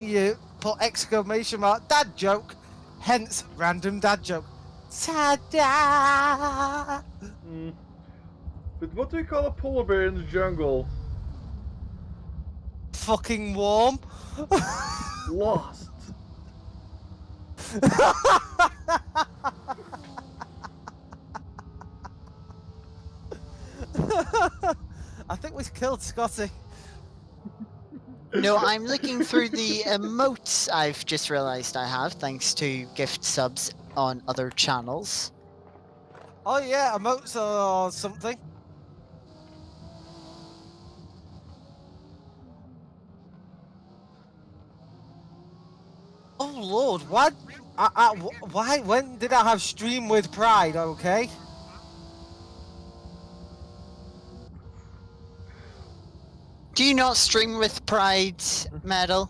you put exclamation mark dad joke, hence random dad joke. Ta-da! But what do we call a polar bear in the jungle? Fucking warm. Lost. I think we killed Scotty. No, I'm looking through the emotes I've just realised I have, thanks to gift subs on other channels. Oh yeah, emotes or something. Oh lord, why? Why? When did I have stream with pride? Okay. Do you not stream with Pride, Metal?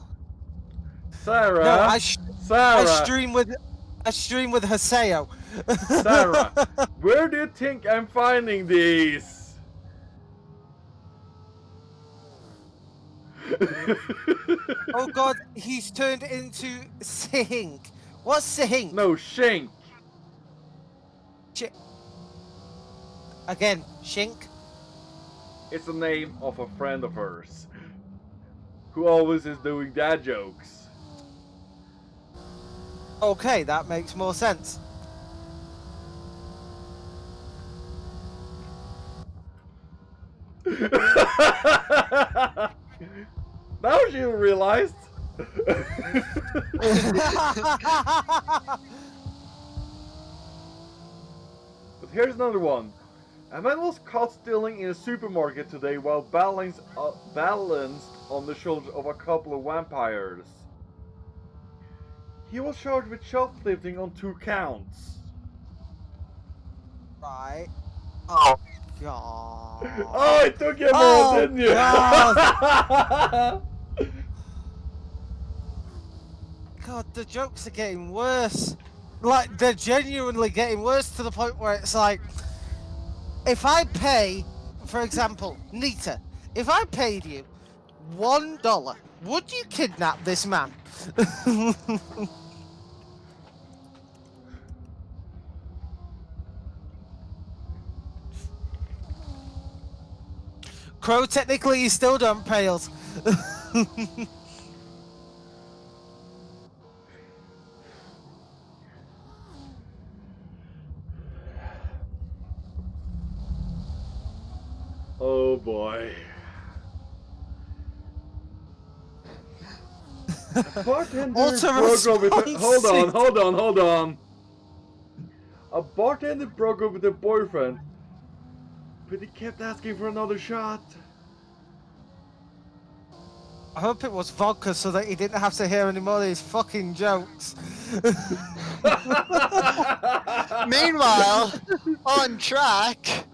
Sarah. No, I Sarah. stream with Haseo. Sarah, where do you think I'm finding these? Oh god, he's turned into Sihink. What's Sihink? No, Shink. Again, Shink. It's the name of a friend of hers, who always is doing dad jokes. Okay, that makes more sense. Now she realized. But here's another one. A man was caught stealing in a supermarket today while balanced on the shoulders of a couple of vampires. He was charged with shoplifting on 2 counts. Right. Oh god. Oh, it took you more, didn't you? God, the jokes are getting worse. Like, they're genuinely getting worse to the point where it's like, if I pay, for example, Nita, if I paid you $1, would you kidnap this man? Crow, technically, you still don't pay us. Oh boy. A bartender broke up with her. Hold on. A bartender broke up with her boyfriend, but he kept asking for another shot. I hope it was vodka so that he didn't have to hear any more of these fucking jokes. Meanwhile, on track,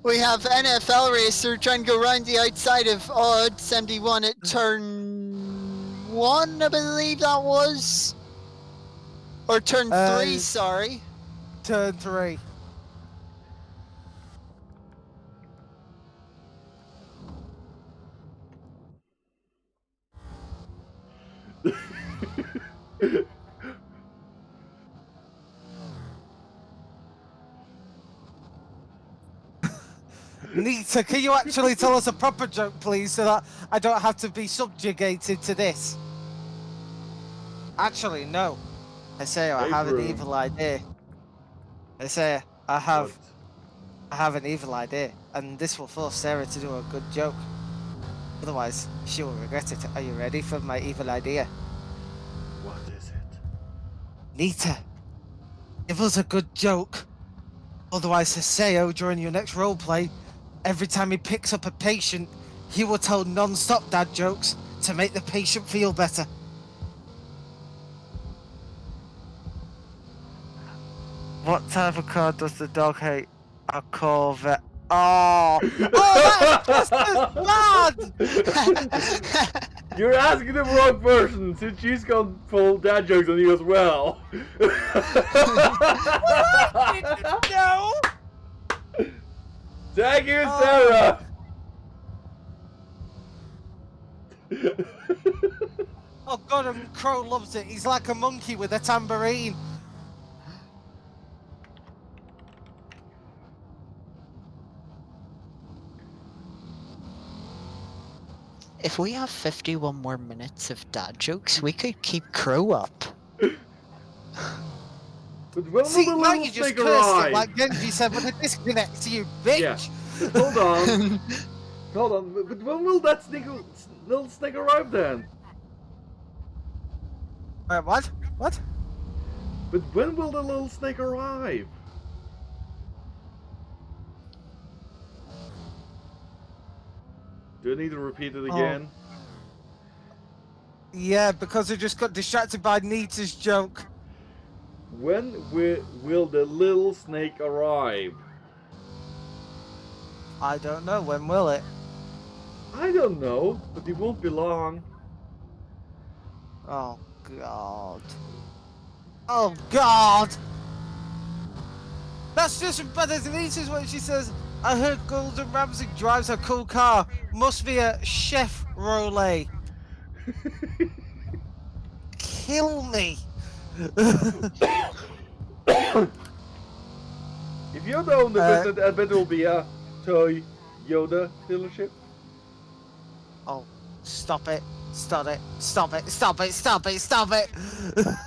we have NFL Racer trying to go around the outside of Odd 71 at turn 1, I believe that was. Or turn 3, sorry. Turn 3. Nita, can you actually tell us a proper joke, please, so that I don't have to be subjugated to this? Actually, no. I say I have an evil idea. I say I have an evil idea, and this will force Sarah to do a good joke. Otherwise, she will regret it. Are you ready for my evil idea? What is it? Nita, give us a good joke. Otherwise, Haseo, during your next roleplay, every time he picks up a patient, he will tell non-stop dad jokes to make the patient feel better. What type of car does the dog hate? A Corvette. Oh, that's just as bad! You're asking the wrong person, since she's gonna pull dad jokes on you as well. No! Thank you, Sarah! Oh god, and Crow loves it. He's like a monkey with a tambourine. If we have 51 more minutes of dad jokes, we could keep Crow up. But when See, will the now little you just snake cursed arrive? it like Genji said with a disconnect, you bitch! Yeah. But hold on. Hold on. But when will that little snake arrive then? What? What? But when will the little snake arrive? Do I need to repeat it again? Yeah, because I just got distracted by Nita's joke. When will the little snake arrive? I don't know, when will it? I don't know, but it won't be long. Oh god. Oh god! That's just as bad as Nita's when she says, I heard Golden Ramsay drives a cool car. Must be a Chevrolet. Kill me! If you don't own the business, I bet it will be a Toyota dealership. Oh, stop it. Stop it. Stop it. Stop it. Stop it. Stop it.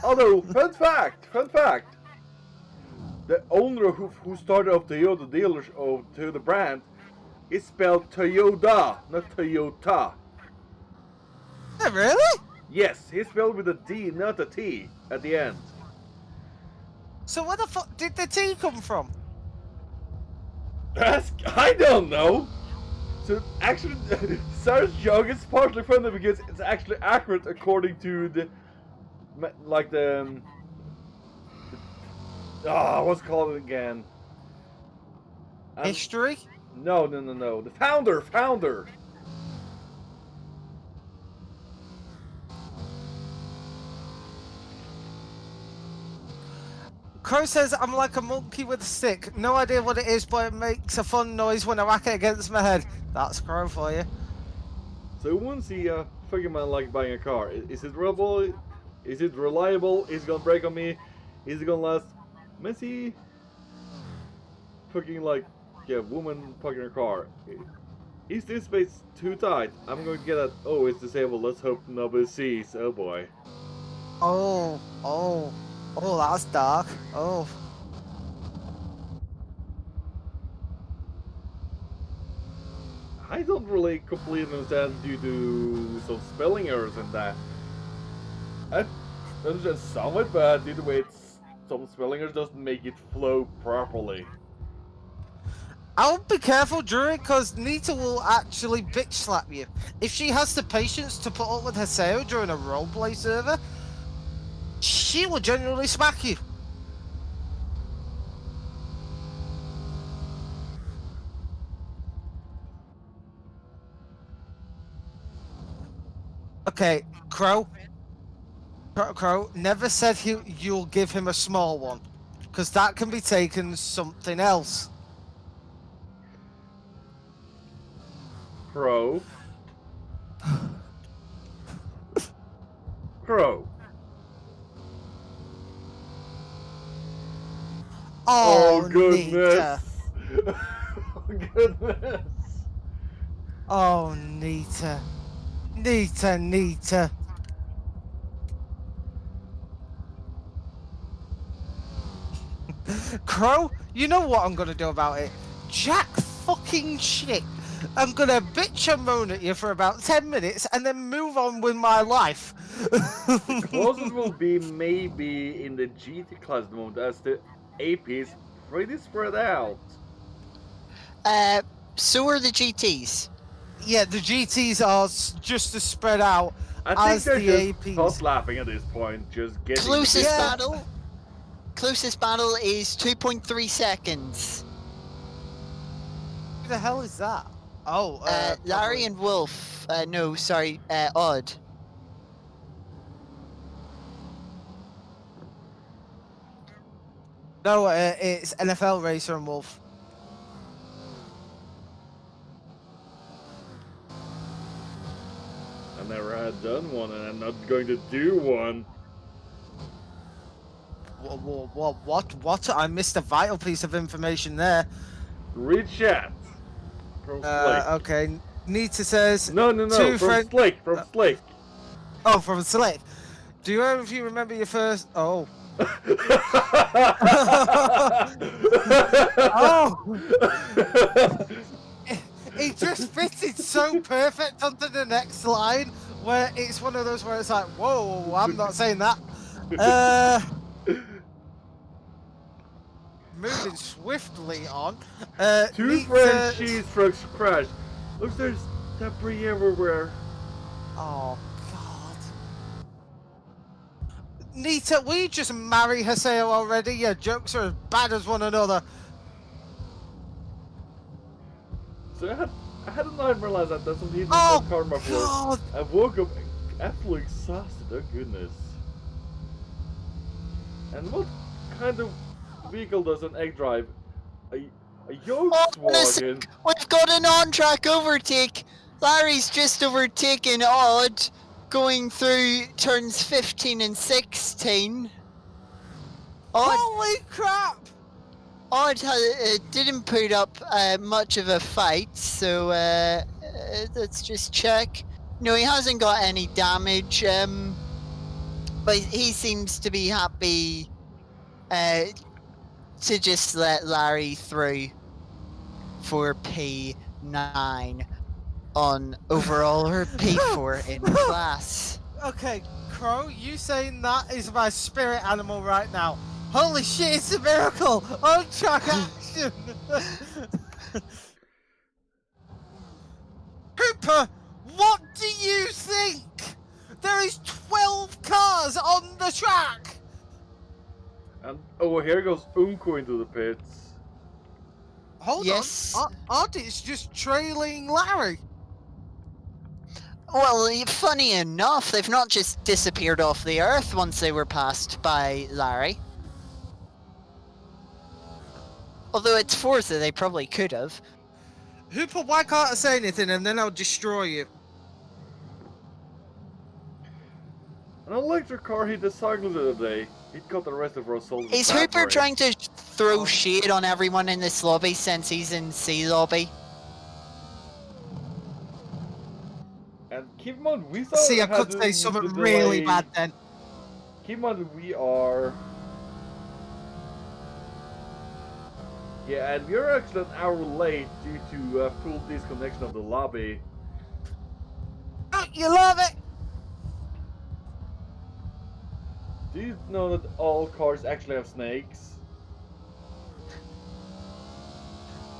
Although, fun fact, the owner who started off Toyota dealers of Toyota brand is spelled Toyota, not Toyota. Yeah, really? Yes, he's spelled with a D, not a T at the end. So where the fuck did the T come from? I don't know. So actually, Sarah's joke is partly funny because it's actually accurate according to the what's it called again? History? No. The founder. Crow says I'm like a monkey with a stick. No idea what it is, but it makes a fun noise when I whack it against my head. That's Crow for you. So once he figure man like buying a car, is it reliable? Is it reliable? Is it gonna break on me? Is it gonna last? Messy. Fucking like, yeah, woman fucking her car. Is this space too tight? I'm going to get at. Oh, it's disabled. Let's hope nobody sees. Oh boy. Oh, that's dark. Oh. I don't really completely understand due to some spelling errors in that. I understand some of it, but due to the way some spelling errors doesn't make it flow properly. I would be careful, Drury, because Nita will actually bitch slap you. If she has the patience to put up with Haseo during a roleplay server, she will genuinely smack you. Okay, Crow, never said you'll give him a small one, because that can be taken something else. Crow. Oh, goodness. Nita. Oh goodness. Oh, Nita. Crow, you know what I'm gonna do about it? Jack fucking shit. I'm gonna bitch and moan at you for about 10 minutes and then move on with my life. The closest will be maybe in the GT class at the moment, as the AP is pretty spread out. So are the GTs. Yeah, the GTs are just as spread out I as think the they're just APs. stop laughing at this point, just getting Closest Yeah. battle. Closest battle is 2.3 seconds. Who the hell is that? Oh, Larry probably- and Wolf. No, sorry, Odd. No, it's NFL Racer and Wolf. I never had done one, and I'm not going to do one. What? I missed a vital piece of information there. Read chat. From Slick. Okay. Nita says No, two from friends. Slick, from Slick. Oh, from Slick. Do you ever, if you remember your first? Oh. Oh. It just fitted so perfect onto the next line, where it's one of those where it's like, whoa, I'm not saying that. Moving swiftly on. Two French cheese trucks crashed. Looks there's debris everywhere. Oh God. Nita, will you just marry Haseo already? Your jokes are as bad as one another. So I had a nightmare last night. That's some hidden Oh karma for. God. I woke up absolutely exhausted. Oh goodness. And what kind of vehicle does an egg drive? A Volkswagen? We've got an on-track overtake. Larry's just overtaken Odd, going through turns 15 and 16. Holy crap! Odd didn't put up much of a fight, so let's just check. No, he hasn't got any damage, but he seems to be happy to just let Larry through for P9 on overall or P4 in class. Okay, Crow, you saying that is my spirit animal right now. Holy shit, it's a miracle! On track action! Hooper, what do you think? There is 12 cars on the track! And oh, here goes Unko into the pits. Hold on, Odd is just trailing Larry. Well, funny enough, they've not just disappeared off the earth once they were passed by Larry. Although it's Forza, they probably could have. Hooper, why can't I say anything and then I'll destroy you? An electric car hit the cyclist the other day. It got arrested for assault. Is Hooper trying to throw shade on everyone in this lobby since he's in C lobby? And keep in mind, we saw. See, I could say something really bad then. Keep in mind, we are. Yeah, and we're actually an hour late due to full disconnection of the lobby. Oh, you love it! Do you know that all cars actually have snakes?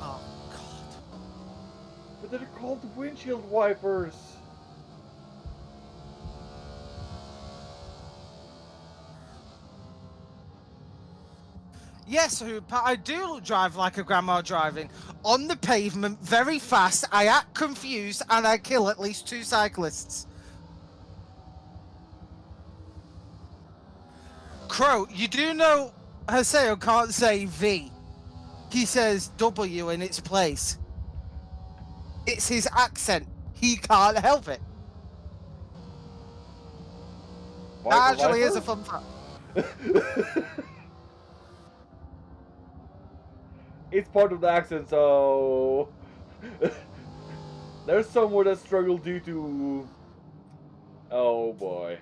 Oh, God. But they're called windshield wipers. Yes, Hooper, I do drive like a grandma driving. On the pavement, very fast, I act confused, and I kill at least 2 cyclists. Crow, you do know Haseo can't say V. He says W in its place. It's his accent. He can't help it. That actually is a fun fact. It's part of the accent, so there's somewhere that struggle due to. Oh boy.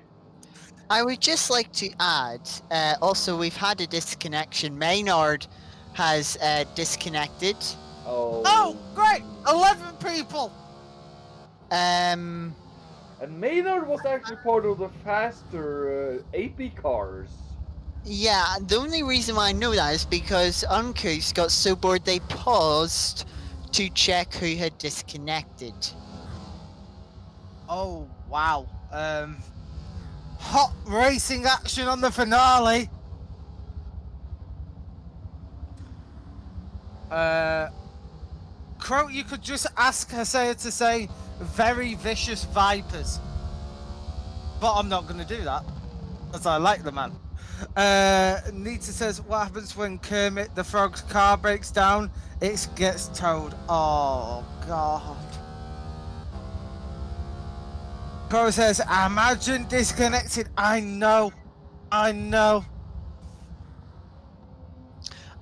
I would just like to add, also we've had a disconnection. Maynard has disconnected. Oh, great! 11 people! And Maynard was actually part of the faster AP cars. Yeah, the only reason why I know that is because Uncouth got so bored they paused to check who had disconnected. Oh, wow. Hot racing action on the finale. Crow, you could just ask Haseo to say very vicious vipers. But I'm not going to do that, as I like the man. Nita says, what happens when Kermit the Frog's car breaks down? It gets towed. Oh, God. Crow says, imagine disconnected. I know. I know.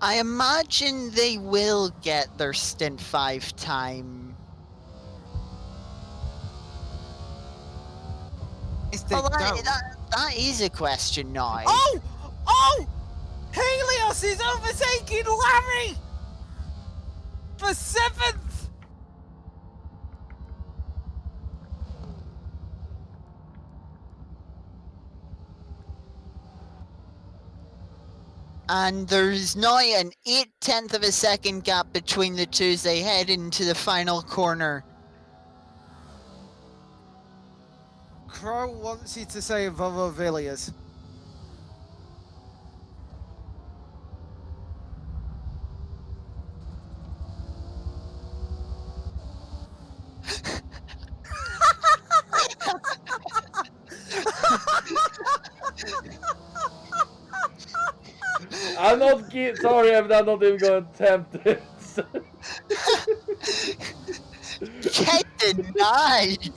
I imagine they will get their stint 5 time. Is they Well, don't. that is a question now. Oh! Oh! Helios is overtaking Larry! For 7th! And there's now an 0.8 of a second gap between the two as they head into the final corner. Crow wants you to say Volvo Villiers. I'm not sorry, I'm not even going to attempt it. Get denied!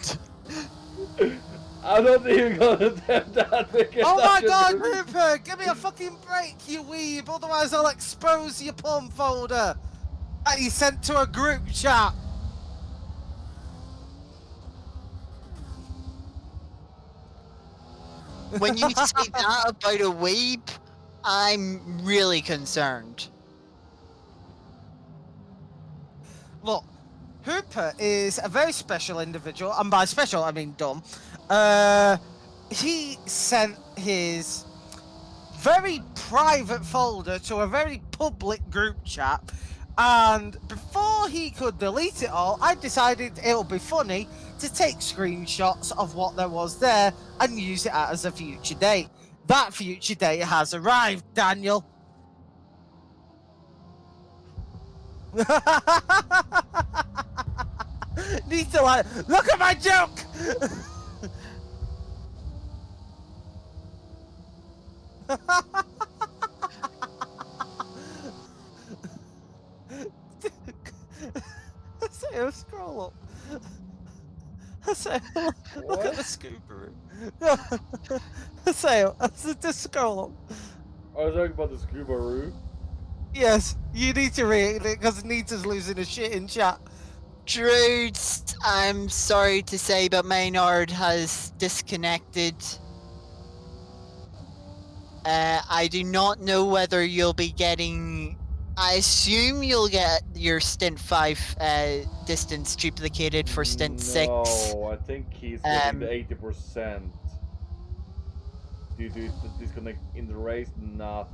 I'm not even going to attempt that because Oh my I just- god, Rupert! Give me a fucking break, you weeb! Otherwise I'll expose your porn folder that you sent to a group chat. When you say that about a weeb, I'm really concerned. Look, Hooper is a very special individual, and by special I mean dumb. He sent his very private folder to a very public group chat, and before he could delete it all, I decided it would be funny to take screenshots of what there was there and use it as a future date. That future date has arrived, Daniel. Need to like, look at my joke! Say, scroll up. Say, look at the Scoobaroo. Say, just scroll up. I was talking about the Scoobaroo. Yes, you need to read it because Nita's losing her shit in chat. Druids, I'm sorry to say, but Maynard has disconnected. I do not know whether you'll be getting... I assume you'll get your stint 5 distance duplicated for stint 6. No, I think he's getting the 80%. Due to the disconnect in the race, not.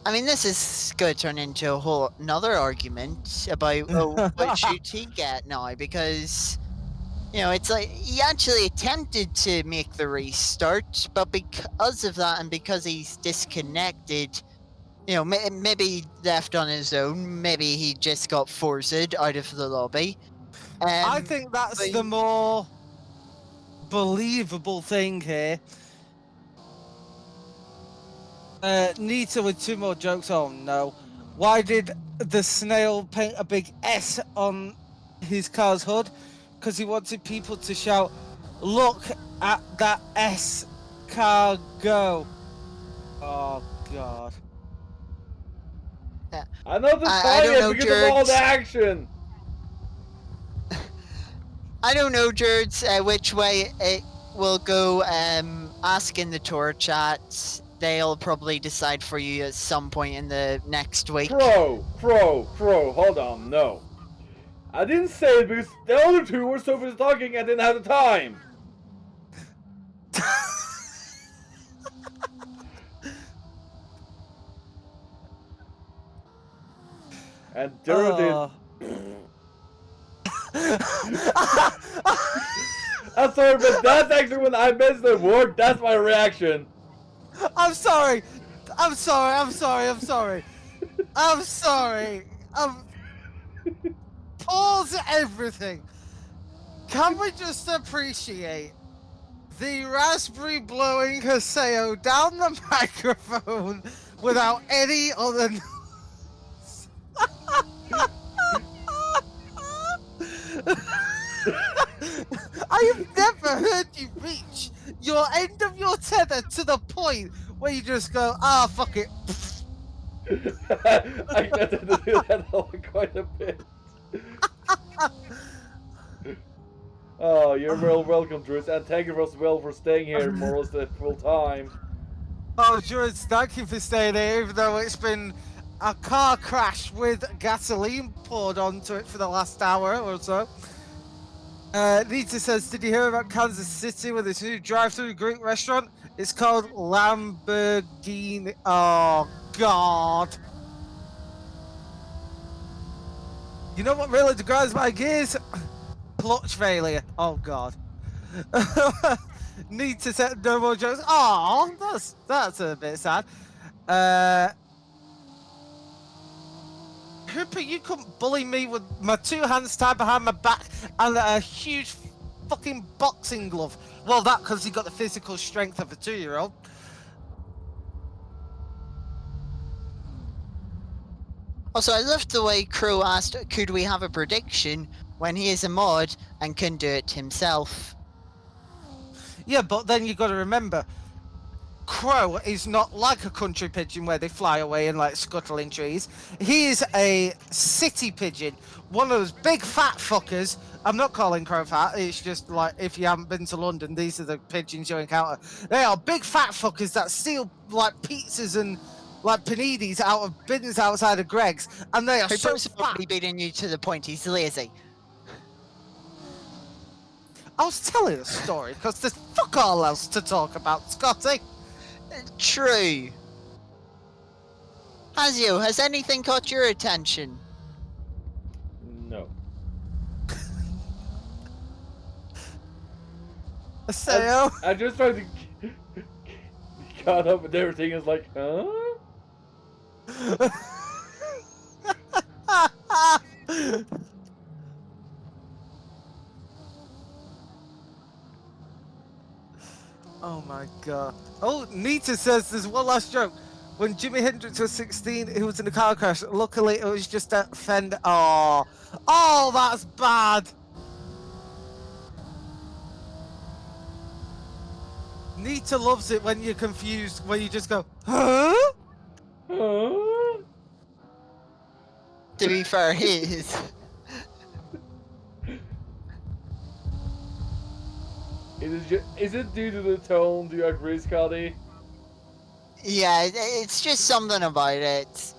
I mean, this is going to turn into a whole another argument about what should he get now, because, you know, it's like he actually attempted to make the restart, but because of that and because he's disconnected, you know, maybe he left on his own, maybe he just got forced out of the lobby. I think that's but- the more believable thing here. Nita with 2 more jokes. Oh no. Why did the snail paint a big S on his car's hood? Because he wanted people to shout, look at that S car go. Oh god. I know the I don't fire know, because of all the Jerks. action. I don't know, Jerds, which way it will go. Ask in the TORA chat. They'll probably decide for you at some point in the next week. Crow, hold on, no. I didn't say it because the other two were so busy talking I didn't have the time. And Dura I'm sorry, but that's actually when I missed the word, that's my reaction. I'm sorry. I'm sorry. I'm sorry. I'm sorry. I'm sorry. Pause everything. Can we just appreciate the raspberry blowing Haseo down the microphone without any other noise? I have never heard you reach your end of your tether to the point where you just go, ah, fuck it. I tend to do that quite a bit. Oh, you're well welcome, Drews, and thank you as well for staying here more or less the full time. Oh, George, thank you for staying here, even though it's been a car crash with gasoline poured onto it for the last hour or so. Nita says, did you hear about Kansas City with this new drive-through Greek restaurant? It's called Lamborghini. Oh, God. You know what really grinds my gears? Clutch failure. Oh, God. Nita said, no more jokes. Oh, that's a bit sad. Hooper, you couldn't bully me with my 2 hands tied behind my back and a huge fucking boxing glove. Well, that because he got the physical strength of a 2-year-old. Also, I loved the way Crow asked, could we have a prediction when he is a mod and can do it himself? Yeah, but then you got to remember, Crow is not like a country pigeon where they fly away and like scuttle in trees. He is a city pigeon, one of those big fat fuckers. I'm not calling Crow fat, it's just like if you haven't been to London, these are the pigeons you encounter. They are big fat fuckers that steal like pizzas and like paninis out of bins outside of Greg's, and they are so Hooper's fat. probably beating you to the point he's lazy. I was telling a story because there's fuck all else to talk about, Scotty. True. Hazio, has anything caught your attention? No. So, I just tried to be caught up with everything. Is like, huh? oh my god. Oh, Nita says there's one last joke. When Jimi Hendrix was 16, he was in a car crash. Luckily, it was just a fender. Oh, that's bad. Nita loves it when you're confused, when you just go, huh? Huh? To be fair, he is. Is it due to the tone? Do you agree, Scotty? Yeah, it's just something about it.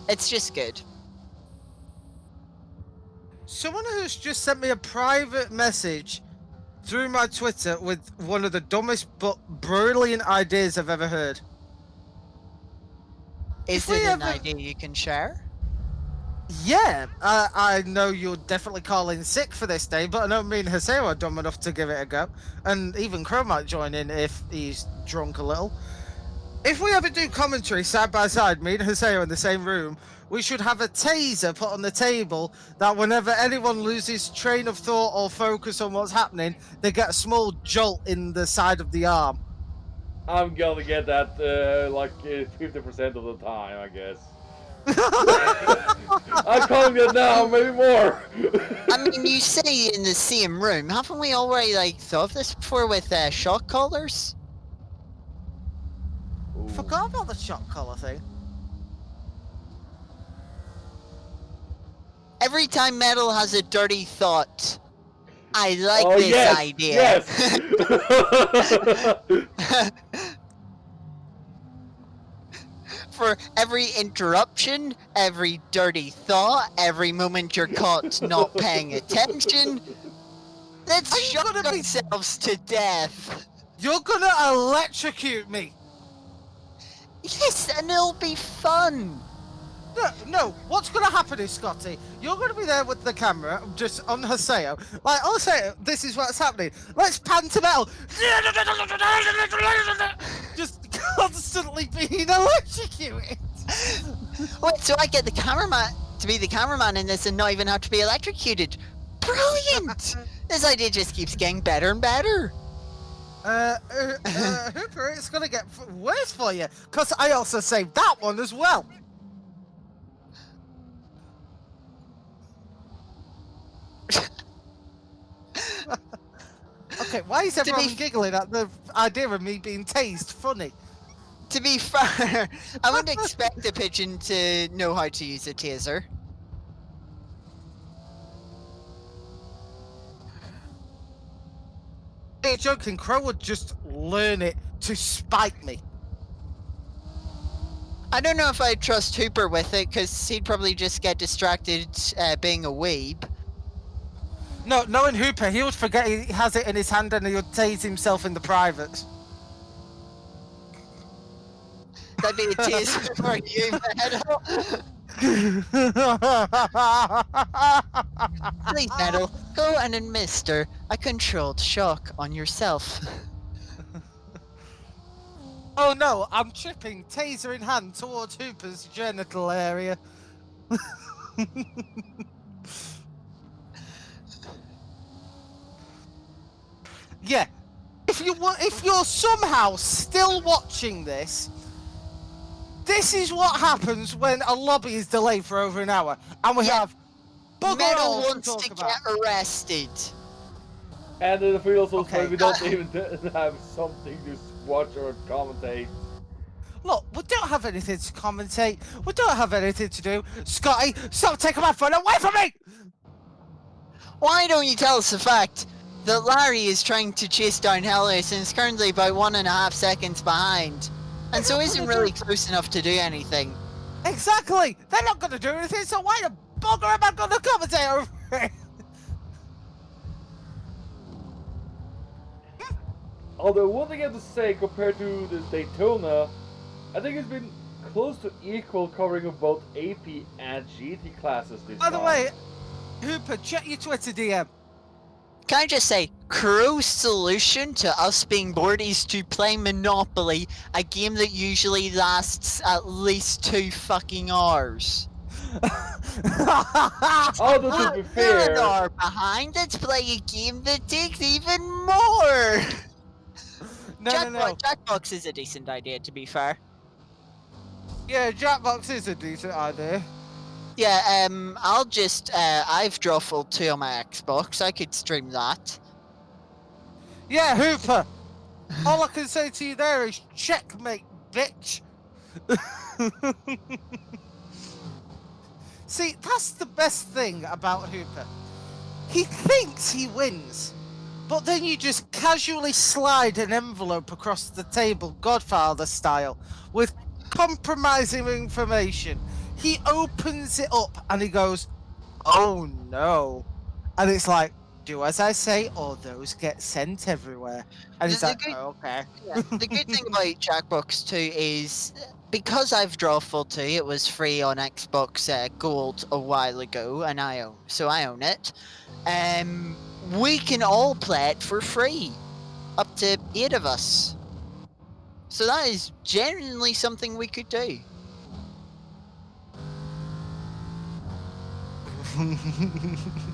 It's just good. Someone who's just sent me a private message through my Twitter with one of the dumbest but brilliant ideas I've ever heard. Is it an idea you can share? Yeah, I know you're definitely calling sick for this day, but I know me and Haseo are dumb enough to give it a go. And even Crow might join in if he's drunk a little. If we ever do commentary side by side, me and Haseo in the same room, we should have a taser put on the table that whenever anyone loses train of thought or focus on what's happening, they get a small jolt in the side of the arm. I'm gonna get that like 50% of the time, I guess. I'm calling it now, maybe more. I mean, you say in the same room. Haven't we already like thought of this before with shock collars? Forgot about the shock collar thing. Every time Metal has a dirty thought, I like Oh, this yes, idea. Yes. For every interruption, every dirty thought, every moment you're caught not paying attention, let's Are you shock gonna be- ourselves to death. You're gonna electrocute me. Yes, and it'll be fun. No, what's gonna happen is, Scotty, you're gonna be there with the camera, just on Haseo. Like, I'll say, this is what's happening. Let's pan to Metal. Just constantly being electrocuted. Wait, so I get the cameraman to be the cameraman in this and not even have to be electrocuted. Brilliant! This idea just keeps getting better and better. Hooper, it's gonna get worse for you, because I also saved that one as well. Okay, why is be everyone f- giggling at the idea of me being tased? Funny. To be fair, I wouldn't expect a pigeon to know how to use a taser. Hey, joking, Crow would just learn it to spite me. I don't know if I'd trust Hooper with it, because he'd probably just get distracted being a weeb. No, knowing Hooper, he would forget he has it in his hand and he would tase himself in the private. That'd be a taser for you, Metal. Please, Metal, go and administer a controlled shock on yourself. Oh no, I'm tripping, taser in hand towards Hooper's genital area. Yeah, if you're somehow still watching this, this is what happens when a lobby is delayed for over an hour, and we have bugger Metal all wants talk to about. get arrested. And it feels so Okay. we don't even have something to watch or commentate. Look, we don't have anything to commentate. We don't have anything to do. Scotty, stop taking my phone away from me! Why don't you tell us the fact that Larry is trying to chase down Hellas and is currently about 1.5 seconds behind, and so isn't really close enough to do anything? Exactly! They're not going to do anything, so why the bugger am I going to commentate over it? Although one thing I have to say, compared to the Daytona, I think it's been close to equal covering of both AP and GT classes this By time. the way, Hooper, check your Twitter DM. Can I just say, Crow's solution to us being bored is to play Monopoly, a game that usually lasts at least 2 fucking hours. Although to be We're an fair, hour behind, let's play a game that takes even more! No. Jackbox is a decent idea, to be fair. Yeah, Jackbox is a decent idea. Yeah, I'll just, I've Drawful 2 on my Xbox, I could stream that. Yeah, Hooper. All I can say to you there is checkmate, bitch. See, that's the best thing about Hooper. He thinks he wins, but then you just casually slide an envelope across the table, Godfather style, with compromising information. He opens it up and he goes, "Oh no." And it's like, do as I say or those get sent everywhere. And he's like, oh, okay. Yeah, the good thing about Jackbox 2 is, because I've Drawful 2, it was free on Xbox Gold a while ago, and I own it. We can all play it for free, up to 8 of us. So that is genuinely something we could do.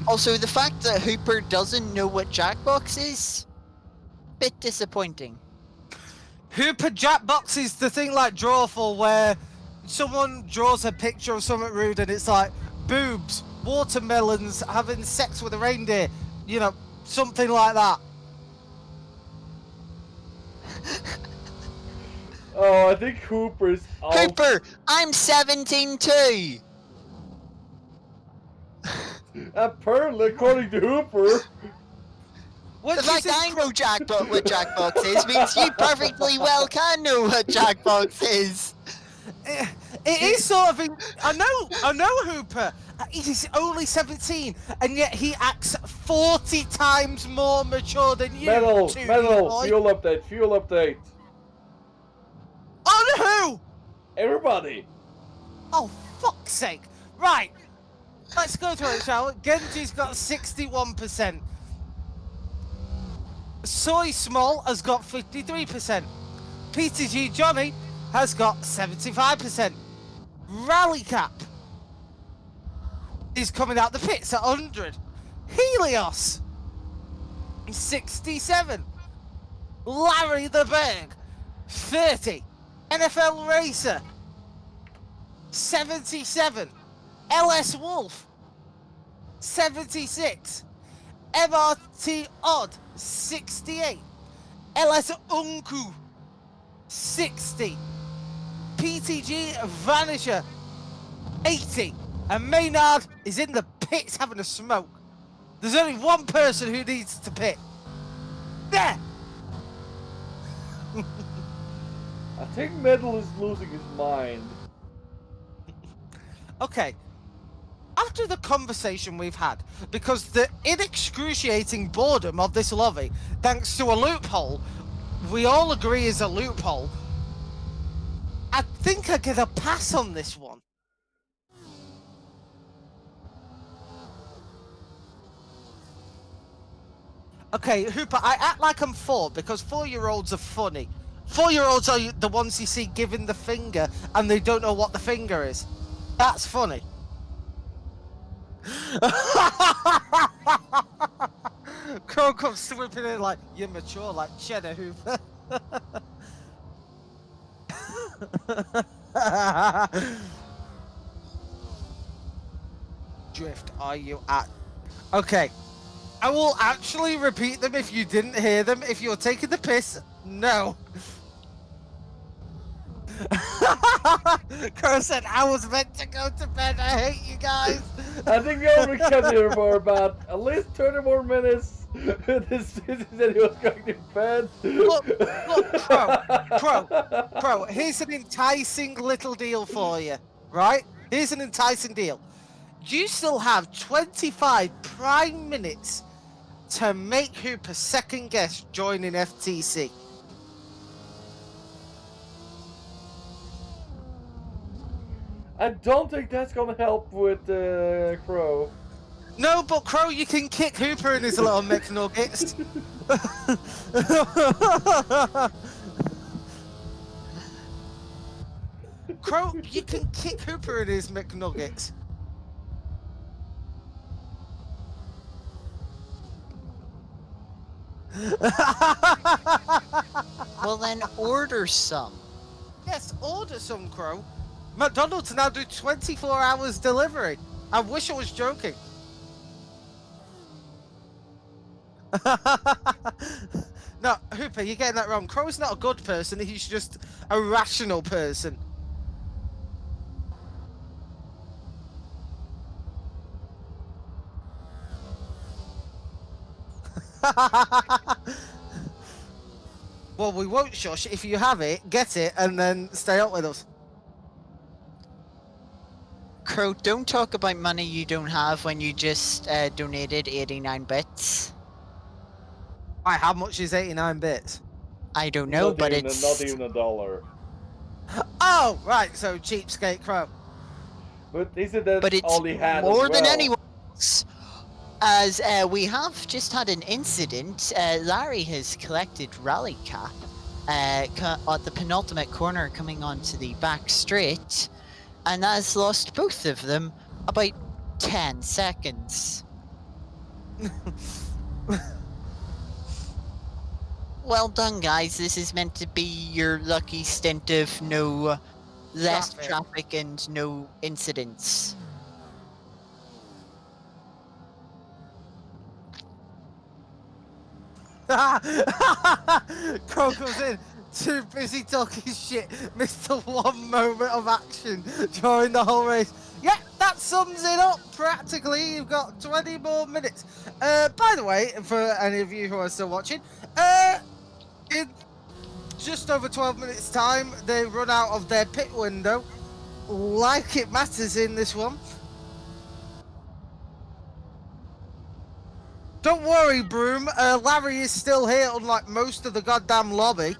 Also, the fact that Hooper doesn't know what Jackbox is, bit disappointing. Hooper Jackbox is the thing like Drawful where someone draws a picture of something rude and it's like boobs, watermelons, having sex with a reindeer, you know, something like that. oh, I think Hooper's also... Hooper, I'm 17 too! Apparently, according to Hooper... What The fact I know what Jackbox is means you perfectly well can know what Jackbox is. It is sort of. I know Hooper. He's only 17, and yet he acts 40 times more mature than you. Metal, boy. fuel update. On who? Everybody. Oh, fuck's sake! Right, let's go through it, shall we? Genji's got 61%. Soy Small has got 53%. Peter G. Johnny has got 75%. Rally Cap is coming out the pits at 100. Helios 67. Larry the Berg 30. NFL Racer 77. LS Wolf 76. MRT Odd 68, LS Unku 60, PTG Vanisher 80, and Maynard is in the pits having a smoke. There's only one person who needs to pit. There! I think Metal is losing his mind. Okay. After the conversation we've had, because the inexcruciating boredom of this lobby, thanks to a loophole, we all agree is a loophole, I think I get a pass on this one. Okay, Hooper, I act like I'm 4 because 4-year-olds are funny. 4-year-olds are the ones you see giving the finger and they don't know what the finger is. That's funny. Crow comes sweeping in like, you're mature like Cheddar, Hooper. Drift, are you at... Okay. I will actually repeat them if you didn't hear them. If you're taking the piss, no. Crow said, I was meant to go to bed. I hate you guys. I think we only kept here for about at least 30 more minutes. This said he was going to bed. Look, Crow, here's an enticing little deal for you, right? Here's an enticing deal. You still have 25 prime minutes to make Hooper second guess joining FTC. I don't think that's gonna help with Crow. No, but Crow, you can kick Hooper in his little McNuggets. Crow, you can kick Hooper in his McNuggets. Well, then order some. Yes, order some, Crow. McDonald's now do 24 hours delivery. I wish I was joking. No, Hooper, you're getting that wrong. Crow's not a good person, he's just a rational person. Well, we won't shush. If you have it, get it, and then stay up with us. Crow, don't talk about money you don't have when you just donated 89 bits. Right, how much is 89 bits? I don't know, Not but even, it's... not even $1. Oh, right, so cheapskate Crow. But he said that's But it's all he had more as than well. anyone else. As we have just had an incident, Larry has collected Rally Cap at the penultimate corner coming onto the back straight, and has lost both of them about 10 seconds. Well done, guys. This is meant to be your lucky stint of no less traffic and no incidents. Crow comes in, too busy talking shit, missed the one moment of action during the whole race. Yeah, that sums it up practically. You've got 20 more minutes. By the way, for any of you who are still watching, in just over 12 minutes time, they run out of their pit window. Like it matters in this one. Don't worry, Broom. Larry is still here, unlike most of the goddamn lobby.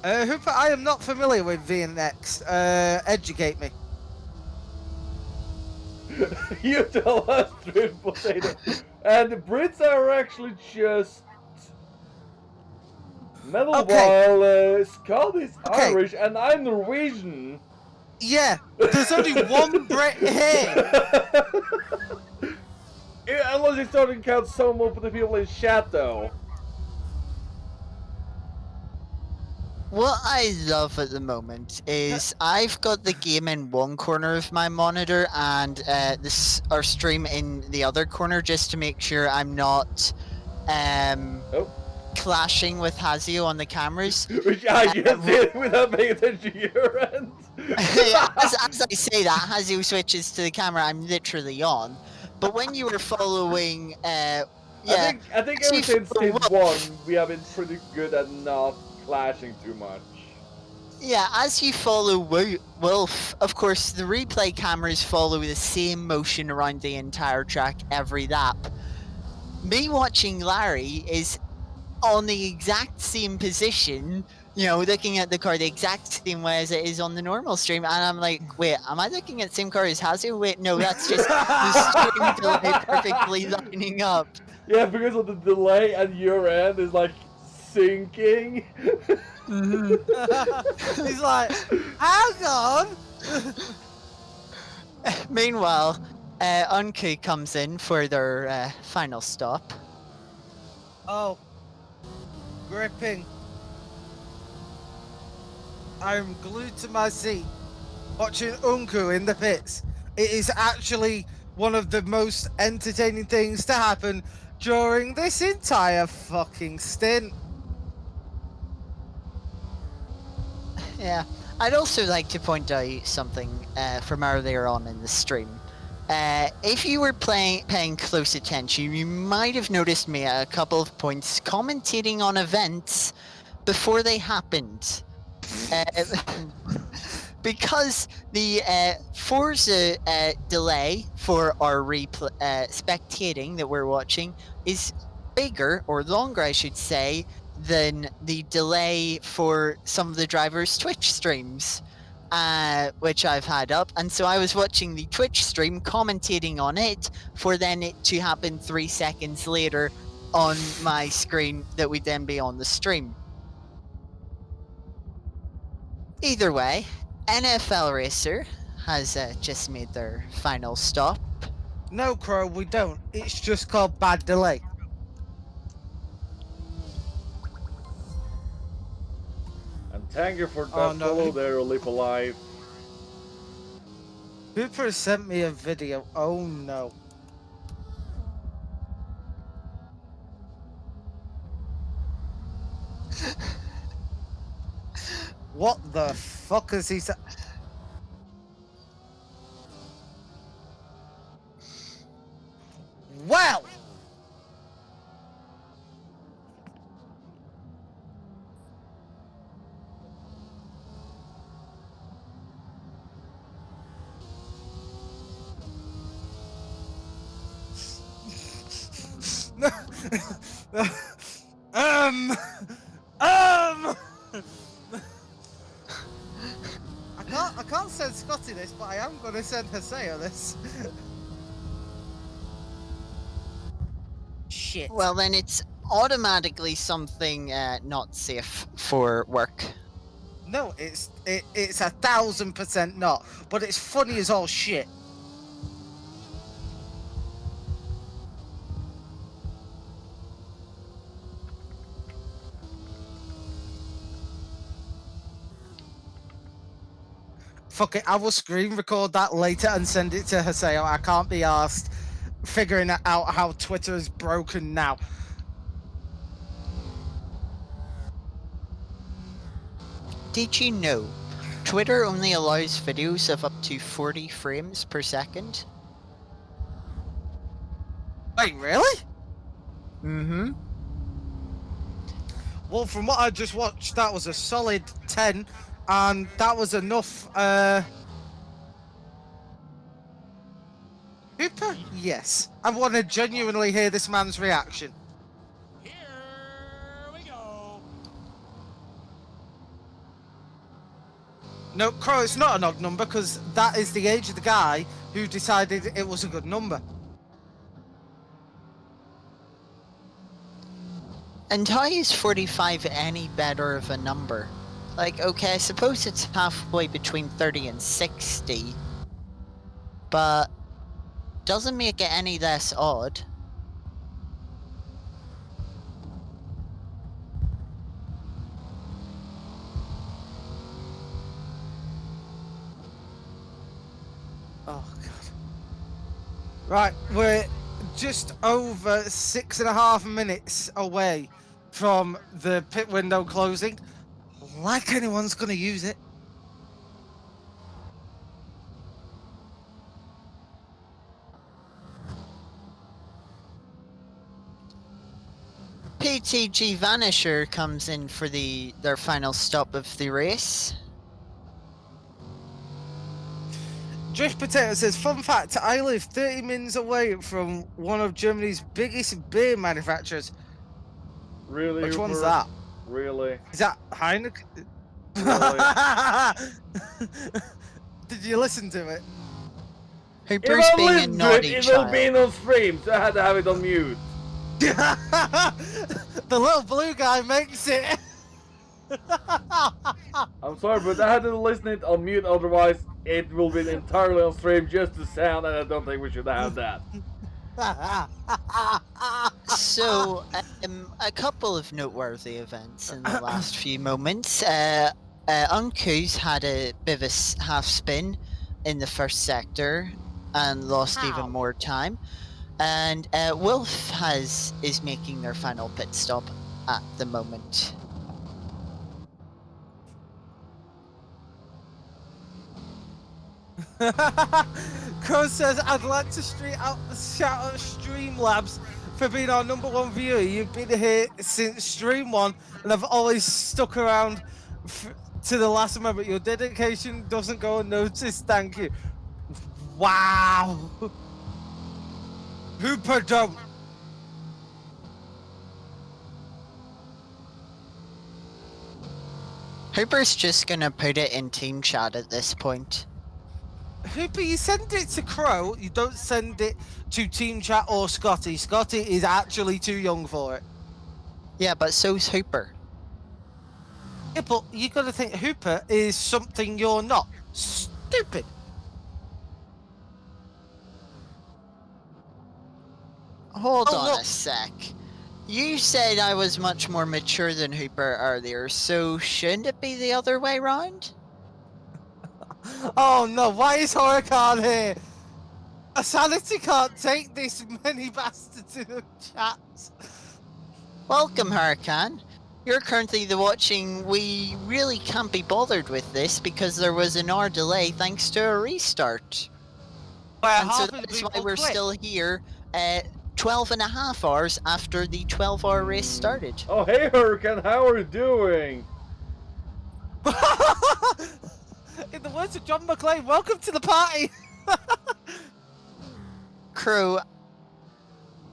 Hooper, I am not familiar with VNX. Educate me. You tell us, Drift Potato. And the Brits are actually just metal, while Scott is Irish and I'm Norwegian. Yeah, there's only one Brit here. Yeah, unless you start to count some of the people in chat, though. What I love at the moment is I've got the game in one corner of my monitor and our stream in the other corner, just to make sure I'm not Oh. clashing with Hazio on the cameras. Which I can see it without paying attention to your end. as I say that, Hazio switches to the camera I'm literally on. But when you were following, I think ever since Stint 1, we have been pretty good at not clashing too much. Yeah, as you follow Wolf, of course, the replay cameras follow the same motion around the entire track every lap. Me watching Larry is on the exact same position, you know, looking at the car the exact same way as it is on the normal stream, and I'm like, wait, am I looking at the same car as Hazio? Wait, no, that's just the stream delay perfectly lining up. Yeah, because of the delay at your end is like sinking. He's like, hang on. Meanwhile, Unku comes in for their final stop. Oh. Gripping. I'm glued to my seat watching Unku in the pits. It is actually one of the most entertaining things to happen during this entire fucking stint. Yeah, I'd also like to point out something from earlier on in the stream. If you were paying close attention, you might have noticed me at a couple of points commentating on events before they happened. Because the Forza delay for our spectating that we're watching is bigger, or longer I should say, than the delay for some of the drivers' Twitch streams, which I've had up. And so I was watching the Twitch stream, commentating on it, for then it to happen 3 seconds later on my screen that would then be on the stream. Either way, NFL Racer has just made their final stop. No, Crow, we don't. It's just called bad delay. And thank you for that Oh, no. follow there, Leap Alive. Cooper sent me a video. Oh no. What the fuck is he saying? Well! I can't send Scotty this, but I am gonna send Haseo this. Shit. Well, then it's automatically something not safe for work. No, it's 1,000% not. But it's funny as all shit. Fuck it, I will screen record that later and send it to Haseo. I can't be arsed figuring out how Twitter is broken now. Did you know Twitter only allows videos of up to 40 frames per second? Wait, really? Mm-hmm. Well, from what I just watched, that was a solid 10, and that was enough. Cooper? Yes. I want to genuinely hear this man's reaction. Here we go. No, Crow, it's not an odd number, because that is the age of the guy who decided it was a good number. And how is 45 any better of a number? Like, okay, I suppose it's halfway between 30 and 60, but doesn't make it any less odd. Right, we're just over 6.5 minutes away from the pit window closing. Like anyone's going to use it. PTG Vanisher comes in for their final stop of the race. Drift Potato says, fun fact, I live 30 minutes away from one of Germany's biggest beer manufacturers. Really? Which one's Hooper? that? Really? Is that Heineken? Did you listen to it? Hooper's If I being a listen to it, naughty it will be child. on stream, so I had to have it on mute. The little blue guy makes it. I'm sorry, but I had to listen it on mute, otherwise it will be entirely on stream just the sound, and I don't think we should have that. So, a couple of noteworthy events in the last few moments. Uncou's had a bit of a half spin in the first sector and lost How? even more time. And Wolf is making their final pit stop at the moment. Crow says, I'd like to shout out Streamlabs for being our #1 viewer. You've been here since Stream 1 and I've always stuck around to the last moment. Your dedication doesn't go unnoticed. Thank you. Wow. Hooper don't. Hooper's just gonna put it in team chat at this point. Hooper, you send it to Crow, you don't send it to Team Chat or Scotty. Scotty is actually too young for it. Yeah, but so's Hooper. Yeah, but you gotta think Hooper is something you're not. Stupid. Hold Oh, on look. a sec. You said I was much more mature than Hooper earlier, so shouldn't it be the other way round? Oh no, why is Huracan here? A sanity can't take this many bastards in the chat. Welcome, Huracan. You're currently watching. We really can't be bothered with this because there was an hour delay thanks to a restart. Where And so half of the that's why people we're quit. still here 12 and a half hours after the 12-hour race started. Oh, hey Hurricane, how are you doing? In the words of John McClane, welcome to the party. Crow,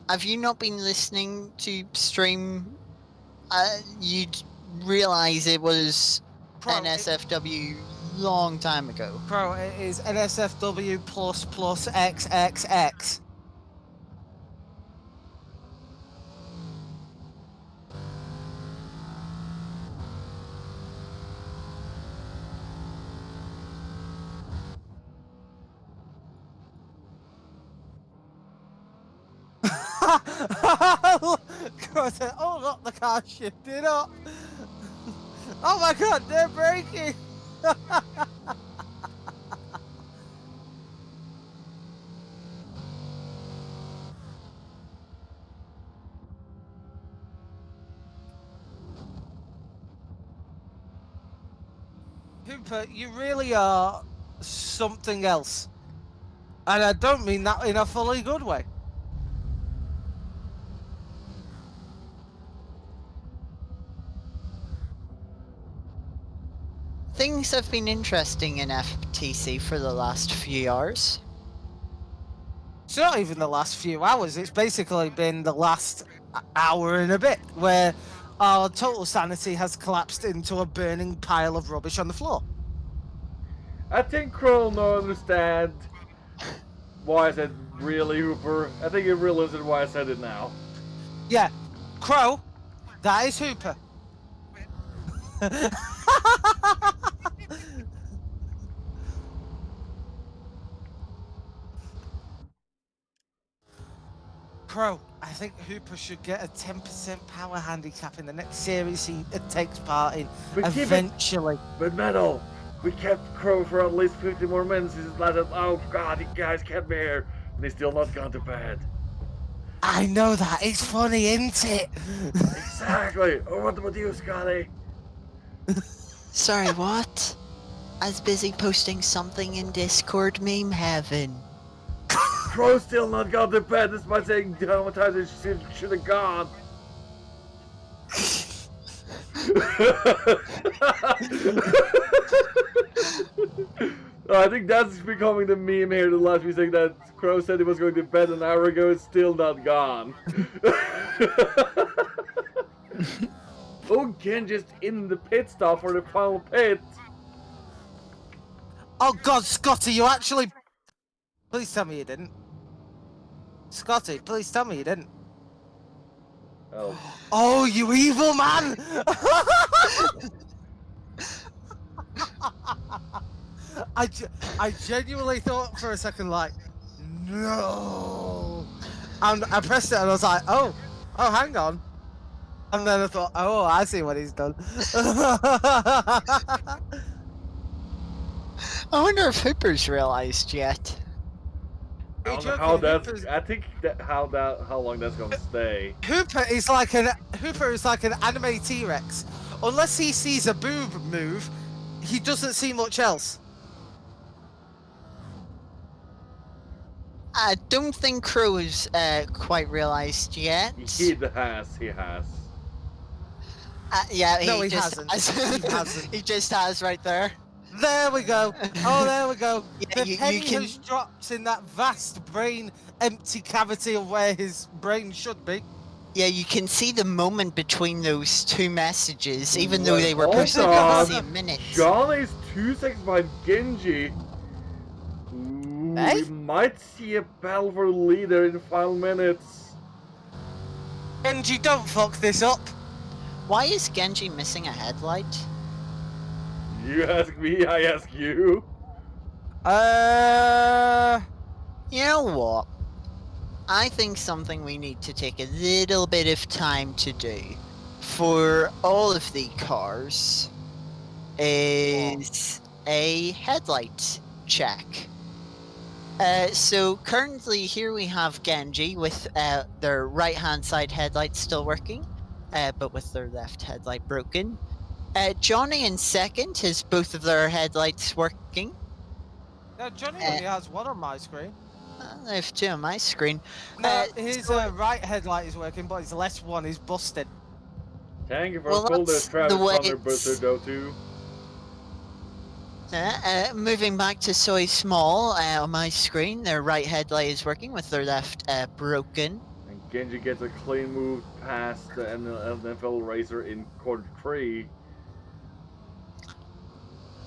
have you not been listening to stream? You'd realize it was Crow, NSFW long time ago. Crow, it is NSFW plus XXX. Crow said, oh look, the car shifted up. Oh my god, they're braking. Hooper, you really are something else. And I don't mean that in a fully good way. Things have been interesting in FTC for the last few hours. It's not even the last few hours, it's basically been the last hour and a bit where our total sanity has collapsed into a burning pile of rubbish on the floor. I think Crow no understand why I said really Hooper. I think he realizes why I said it now. Yeah, Crow, that is Hooper. Crow, I think Hooper should get a 10% power handicap in the next series he takes part in. But keep it- Eventually. But Metal, we kept Crow for at least 50 more minutes. He's like, oh god, you guys kept me here And he's still not gone to bed. I know that. It's funny, isn't it? Exactly. Oh, what about you, Scotty? Sorry, what? I was busy posting something in Discord meme heaven. Crow's still not gone to bed despite saying how many times she should have gone. I think that's becoming the meme here. The last week saying that Crow said he was going to bed an hour ago, it's still not gone. Oh, Genji's in the pit stop for the final pit. Oh God, Scotty, you actually... Please tell me you didn't. Scotty, please tell me you didn't. Oh. Oh, you evil man! I genuinely thought for a second, like, no. And I pressed it and I was like, oh, hang on. And then I thought, oh, I see what he's done. I wonder if Hooper's realised yet. I don't know how that's. I think that how long that's gonna stay. Hooper is like an anime T-Rex. Unless he sees a boob move, he doesn't see much else. I don't think Crow's quite realised yet. He has. Yeah, No, he just hasn't. has. He hasn't. He just has right there. There we go. Oh, there we go. Yeah, The penny has dropped in that vast brain empty cavity of where his brain should be. Yeah, you can see the moment between those two messages, even though Well, they were hold posted in on. the same minute. John is 2 seconds behind Genji. Ooh, Hey? we might see a battle for the leader in the final minutes. Genji, don't fuck this up. Why is Genji missing a headlight? You ask me, I ask you. You know what? I think something we need to take a little bit of time to do for all of the cars is a headlight check. So currently here we have Genji with their right hand side headlights still working, but with their left headlight broken. Johnny in second has both of their headlights working. Now, Johnny only has one on my screen. I have two on my screen. No, his right headlight is working, but his left one is busted. Thank you for Well, calling the that's Travis the way Thunder Booster though too. Moving back to Soy Small on my screen, their right headlight is working with their left broken. And Genji gets a clean move past the NFL racer in quarter 3.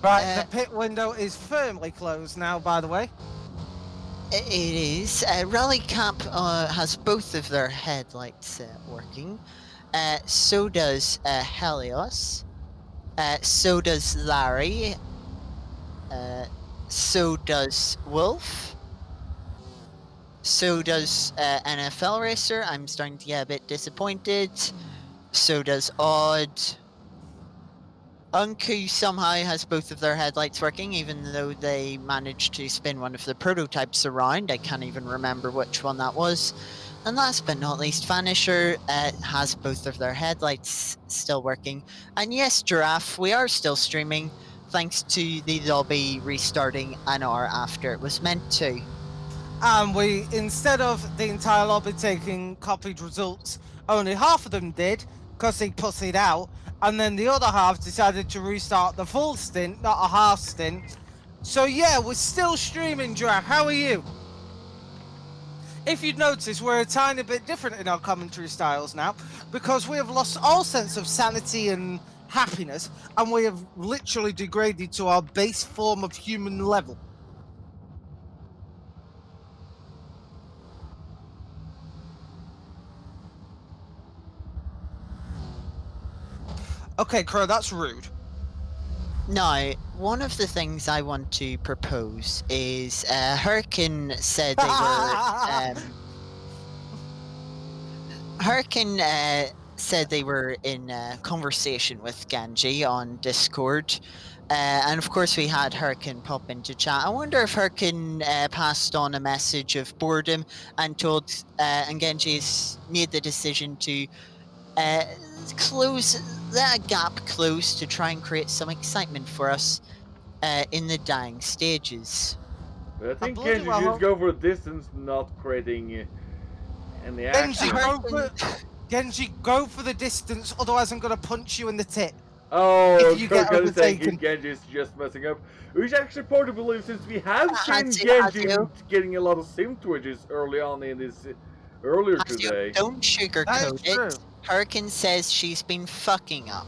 Right, the pit window is firmly closed now, by the way. It is. Rally Cap has both of their headlights working. So does Helios. So does Larry. So does Wolf. So does NFL Racer. I'm starting to get a bit disappointed. So does Odd. Unku somehow has both of their headlights working, even though they managed to spin one of the prototypes around. I can't even remember which one that was. And last but not least, Vanisher has both of their headlights still working. And yes, Giraffe, we are still streaming, thanks to the lobby restarting an hour after it was meant to. And we, instead of the entire lobby taking copied results, only half of them did, because they pussied out. And then the other half decided to restart the full stint, not a half stint. So yeah, we're still streaming, Giraffe. How are you? If you'd notice, we're a tiny bit different in our commentary styles now, because we have lost all sense of sanity and happiness, and we have literally degraded to our base form of human level. Okay, Crow, that's rude. Now, one of the things I want to propose is Hurricane said they were Hurricane said they were in conversation with Genji on Discord. And of course, we had Hurricane pop into chat. I wonder if Hurricane passed on a message of boredom and told, and Genji's made the decision to close that gap close to try and create some excitement for us in the dying stages. But I think bloody Kenji well should hope- go for distance, not creating any Genji, action. Genji, go for the distance, otherwise I'm gonna punch you in the tit. Oh, If you get Kirk is saying overtaken. Genji is just messing up. Which actually part to believe, since we have seen Hasio, Genji Hasio. getting a lot of sim twitches early on in this earlier today. Don't sugarcoat That is true. it. Hurricane says she's been fucking up.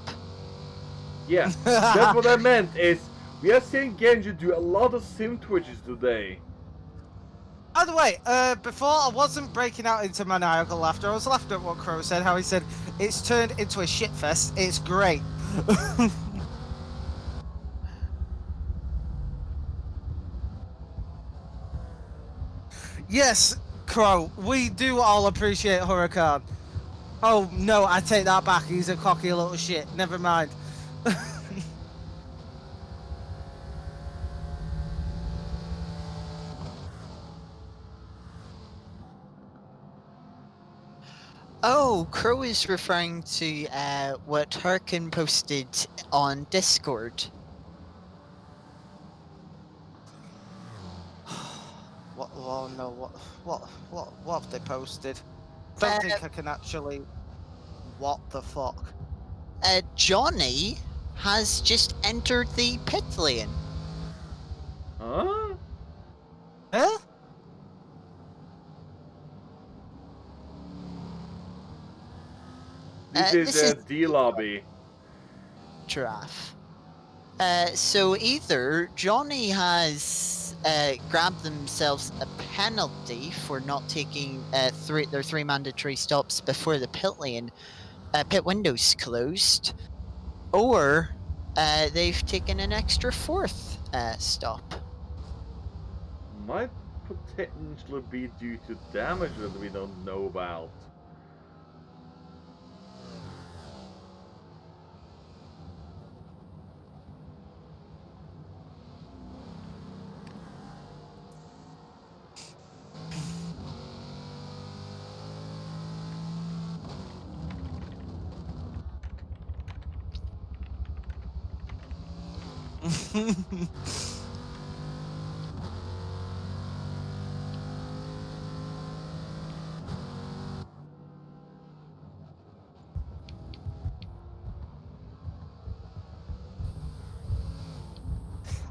Yeah, that's what I meant. Is we have seen Genji do a lot of sim twitches today. By the way, before I wasn't breaking out into maniacal laughter. I was laughing at what Crow said, how he said, it's turned into a shitfest. It's great. Yes, Crow, we do all appreciate Huracan. Oh, no, I take that back. He's a cocky little shit. Never mind. Oh, Crow is referring to what Hurricane posted on Discord. What? Oh no! What have they posted? Don't think I can actually. What the fuck? Johnny has just entered the pit lane. Huh? Huh? This is D lobby. Giraffe. So either Johnny has grabbed themselves a penalty for not taking their three mandatory stops before the pit lane, pit windows closed, or they've taken an extra fourth stop. Might potentially be due to damage that we don't know about.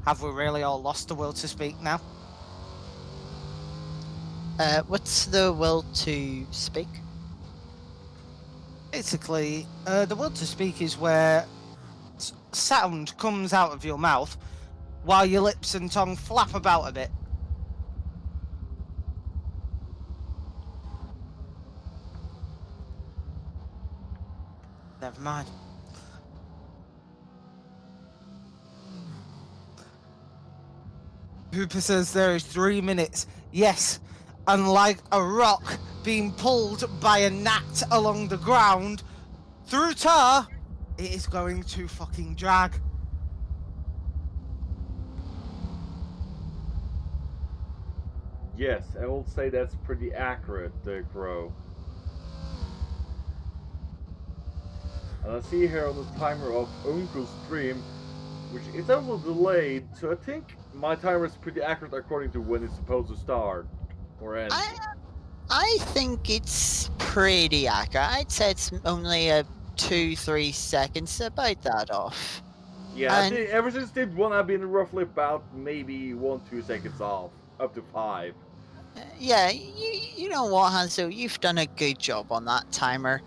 Have we really all lost the will to speak now? What's the will to speak? Basically, the will to speak is where sound comes out of your mouth while your lips and tongue flap about a bit. Never mind. Hooper says there is 3 minutes. Yes, and like a rock being pulled by a gnat along the ground through tar, it is going to fucking drag. Yes, I will say that's pretty accurate, Crow. And I see here on the timer of Uncle's stream, which is also delayed, so I think my timer is pretty accurate according to when it's supposed to start or end. I think it's pretty accurate. I'd say it's only a 2-3 seconds, about that off. Yeah, I And- think ever since did one, I've been roughly about maybe 1-2 seconds off, up to 5. Yeah, you know what, Hanzo, you've done a good job on that timer,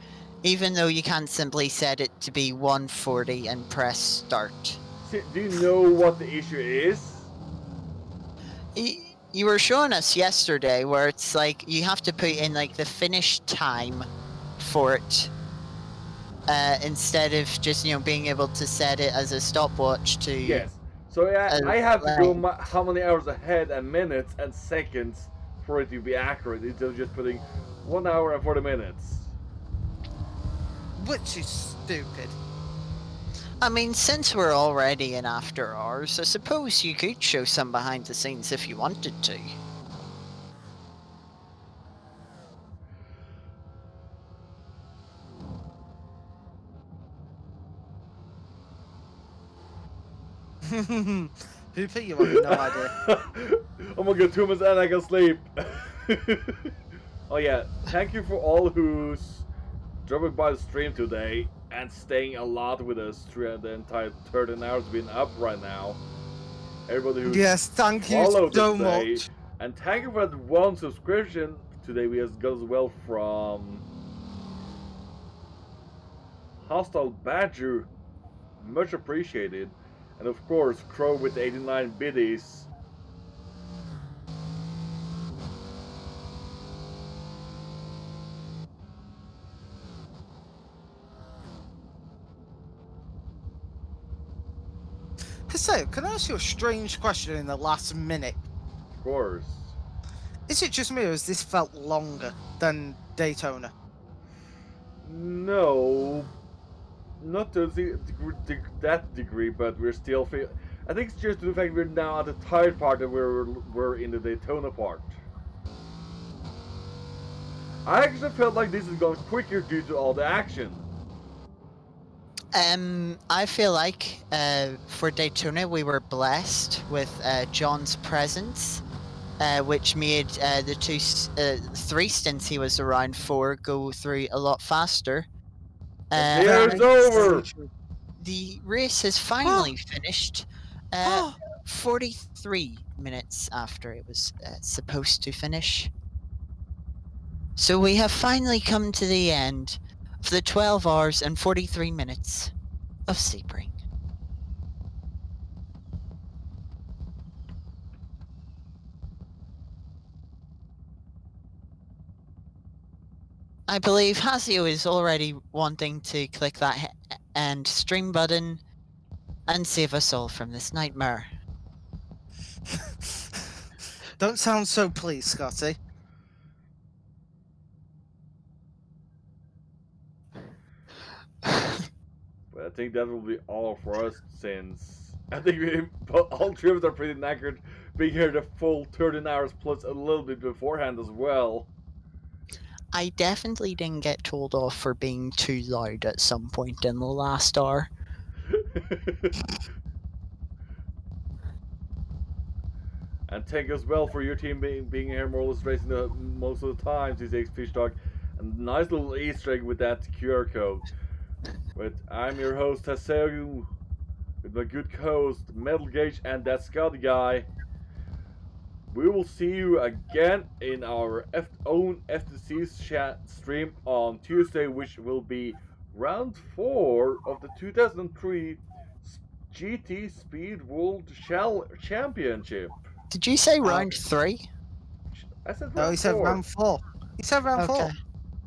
even though you can't simply set it to be 140 and press start. Do you know what the issue is? You were showing us yesterday where it's like you have to put in like the finish time for it instead of just being able to set it as a stopwatch to. Yes. So I have to go how many hours ahead and minutes and seconds for it to be accurate instead of just putting 1 hour and 40 minutes. Which is stupid. I mean, since we're already in after hours, I suppose you could show some behind the scenes if you wanted to. Hooper, you have no idea. I'm gonna get 2 minutes and I can sleep. Oh yeah, thank you for all who's dropping by the stream today and staying a lot with us throughout the entire 13 hours being up right now. Everybody who's Yes, thank you followed us so today. much. And thank you for that one subscription today we got as well from Hostile Badger. Much appreciated. And of course, Crow with 89 biddies. So, can I ask you a strange question in the last minute? Of course. Is it just me, or has this felt longer than Daytona? No, not to that degree, but we're still I think it's just the fact we're now at the tired part and we're in the Daytona part. I actually felt like this is going quicker due to all the action. I feel like for Daytona we were blessed with John's presence, which made the 3 stints he was around for go through a lot faster. It's over! The race has finally finished 43 minutes after it was supposed to finish. So we have finally come to the end of the 12 hours and 43 minutes of Sebring. I believe Hasio is already wanting to click that end stream button and save us all from this nightmare. Don't sound so pleased, Scotty. But I think that will be all for us since I think all 3 of us are pretty knackered being here the full 13 hours plus a little bit beforehand as well. I definitely didn't get told off for being too loud at some point in the last hour. And thank you as well for your team being here more or less racing the most of the time, TEC Fish Dog. And nice little Easter egg with that QR code. But I'm your host, Haseo, with my good co-host, Metal Gauge, and that Scotty guy. We will see you again in our own FTC chat stream on Tuesday, which will be round 4 of the 2003 GT Speed World Championship. Did you say round 3? I said round No, he said 4. round 4. He said round 4.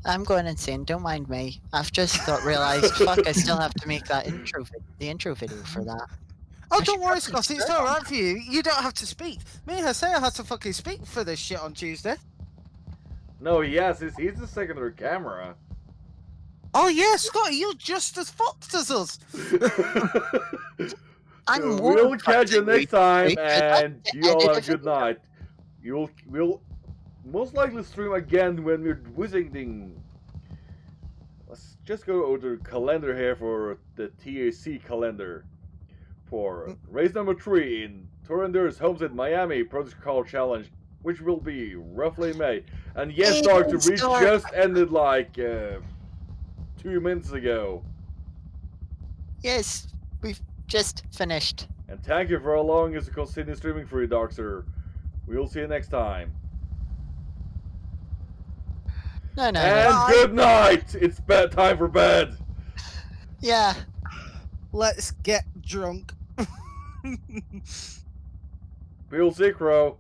I'm going insane, don't mind me. I've just realised, fuck, I still have to make that the intro video for that. Oh, don't worry, Scotty, it's not right for you. You don't have to speak. Me and Haseo had to fucking speak for this shit on Tuesday. No, yes, he's the secondary camera. Oh yeah, Scotty, you're just as fucked as us. I'm So more we'll catch you next time, because and you all have a good night. We'll most likely stream again when we're visiting. Let's just go over the calendar here for the TEC calendar for race number 3 in TORA Homestead Miami Protocol Challenge, which will be roughly May. And yes, Doctor, we just ended like 2 minutes ago. Yes, we've just finished. And thank you for allowing us to continue streaming for you, Doctor. We'll see you next time. No. And good night! It's time for bed! Yeah. Let's get drunk. We'll see, Crow.